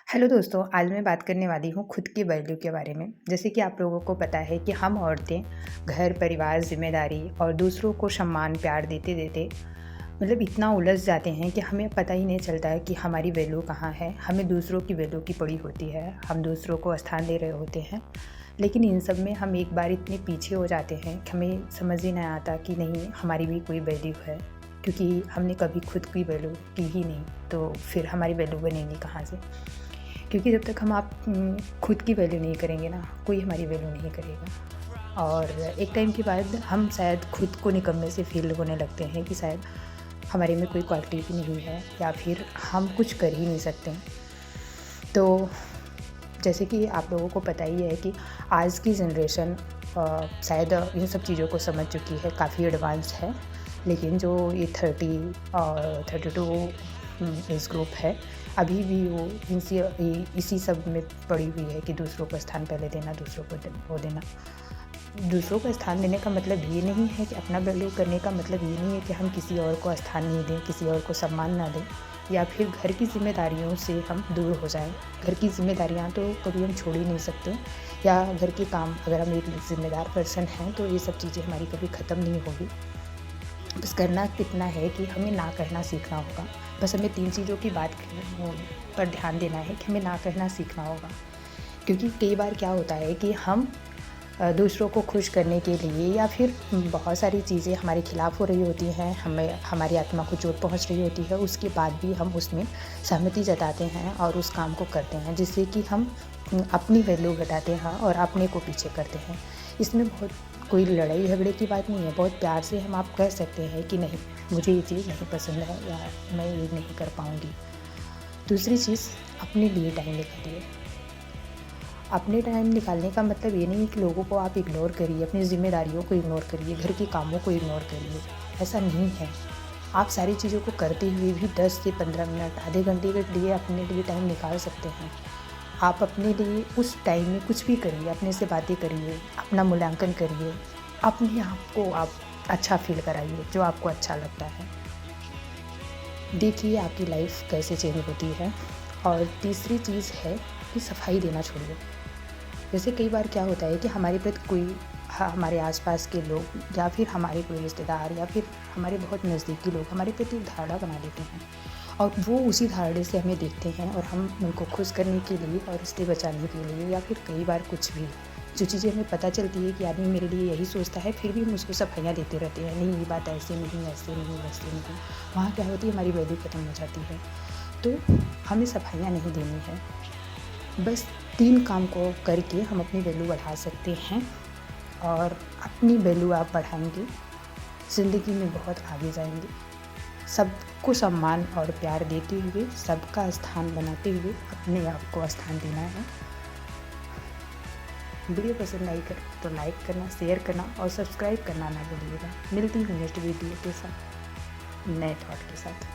Hello दोस्तों, आज मैं बात करने वाली हूँ खुद की वैल्यू के बारे में। जैसे कि आप लोगों को पता है कि हम औरतें घर, परिवार, ज़िम्मेदारी और दूसरों को सम्मान, प्यार देते-देते मतलब इतना उलझ जाते हैं कि हमें पता ही नहीं चलता है कि हमारी वैल्यू कहाँ है। हमें दूसरों की वैल्यू की पड़ी होती है, हम दूसरों को स्थान दे रहे होते हैं। लेकिन इन सब में हम एक बार इतने पीछे हो जाते हैं कि हमें समझ ही नहीं आता कि नहीं, हमारी भी कोई वैल्यू है। क्योंकि हमने कभी खुद की वैल्यू की ही नहीं, तो फिर हमारी वैल्यू बनेगी कहाँ से? क्योंकि जब तक हम खुद की वैल्यू नहीं करेंगे ना, कोई हमारी वैल्यू नहीं करेगा। और एक टाइम के बाद हम शायद खुद को निकम्मे से फ़ील होने लगते हैं कि शायद हमारे में कोई क्वालिटी भी नहीं है या फिर हम कुछ कर ही नहीं सकते। तो जैसे कि आप लोगों को पता ही है कि आज की जनरेशन शायद इन सब चीज़ों को समझ चुकी है, काफ़ी एडवांस है। लेकिन जो ये 30 और 32 एज ग्रुप है, अभी भी वो इसी सब में पड़ी हुई है कि दूसरों को स्थान पहले देना, दूसरों को वो देना। दूसरों को स्थान देने का मतलब ये नहीं है कि अपना वैल्यू करने का मतलब ये नहीं है कि हम किसी और को स्थान नहीं दें, किसी और को सम्मान ना दें या फिर घर की ज़िम्मेदारियों से हम दूर हो जाएं। घर की ज़िम्मेदारियां तो कभी हम छोड़ ही नहीं सकते, या घर के काम, अगर हम एक ज़िम्मेदार पर्सन हैं तो ये सब चीज़ें हमारी कभी ख़त्म नहीं होगी। बस करना कितना है कि हमें ना कहना सीखना होगा। बस हमें 3 चीज़ों की बात पर ध्यान देना है कि हमें ना कहना सीखना होगा। क्योंकि कई बार क्या होता है कि हम दूसरों को खुश करने के लिए या फिर बहुत सारी चीज़ें हमारे खिलाफ़ हो रही होती हैं, हमें हमारी आत्मा को चोट पहुंच रही होती है, उसके बाद भी हम उसमें सहमति जताते हैं और उस काम को करते हैं, जिससे कि हम अपनी वैल्यू घटाते हैं और अपने को पीछे करते हैं। इसमें बहुत कोई लड़ाई झगड़े की बात नहीं है, बहुत प्यार से हम आप कह सकते हैं कि नहीं, मुझे ये चीज़ नहीं पसंद है या मैं ये नहीं कर पाऊँगी। दूसरी चीज़, अपने लिए टाइम निकालिए। अपने टाइम निकालने का मतलब ये नहीं कि लोगों को आप इग्नोर करिए, अपनी ज़िम्मेदारियों को इग्नोर करिए, घर के कामों को इग्नोर करिए, ऐसा नहीं है। आप सारी चीज़ों को करते हुए भी 10 से 15 मिनट, आधे घंटे के लिए अपने लिए टाइम निकाल सकते हैं। आप अपने लिए उस टाइम में कुछ भी करिए, अपने से बातें करिए, अपना मूल्यांकन करिए, अपने आप को आप अच्छा फ़ील कराइए, जो आपको अच्छा लगता है। देखिए आपकी लाइफ कैसे चेंज होती है। और तीसरी चीज़ है कि सफाई देना छोड़िए। जैसे कई बार क्या होता है कि हमारे प्रति कोई हमारे आसपास के लोग या फिर हमारे कोई रिश्तेदार या फिर हमारे बहुत नज़दीकी लोग हमारे प्रति एक धारणा बना लेते हैं, और वो उसी धारणा से हमें देखते हैं और हम उनको खुश करने के लिए और रिश्ते बचाने के लिए या फिर कई बार कुछ भी जो चीज़ें हमें पता चलती है कि आदमी मेरे लिए यही सोचता है, फिर भी हम उसको सफाइयाँ देते रहते हैं, नहीं ये बात ऐसे नहीं, ऐसे नहीं, वैसे नहीं। वहाँ क्या होती है, हमारी वैल्यू ख़त्म हो जाती है। तो हमें सफाइयाँ नहीं देनी है। बस 3 काम को करके हम अपनी वैल्यू बढ़ा सकते हैं, और अपनी वैल्यू आप बढ़ाएंगे, ज़िंदगी में बहुत आगे जाएंगे। सबको सम्मान और प्यार देते हुए, सबका स्थान बनाते हुए अपने आप को स्थान देना है। वीडियो पसंद आई कर तो लाइक करना, शेयर करना और सब्सक्राइब करना ना भूलिएगा। मिलती हूँ नेक्स्ट वीडियो के साथ, नए थॉट के साथ।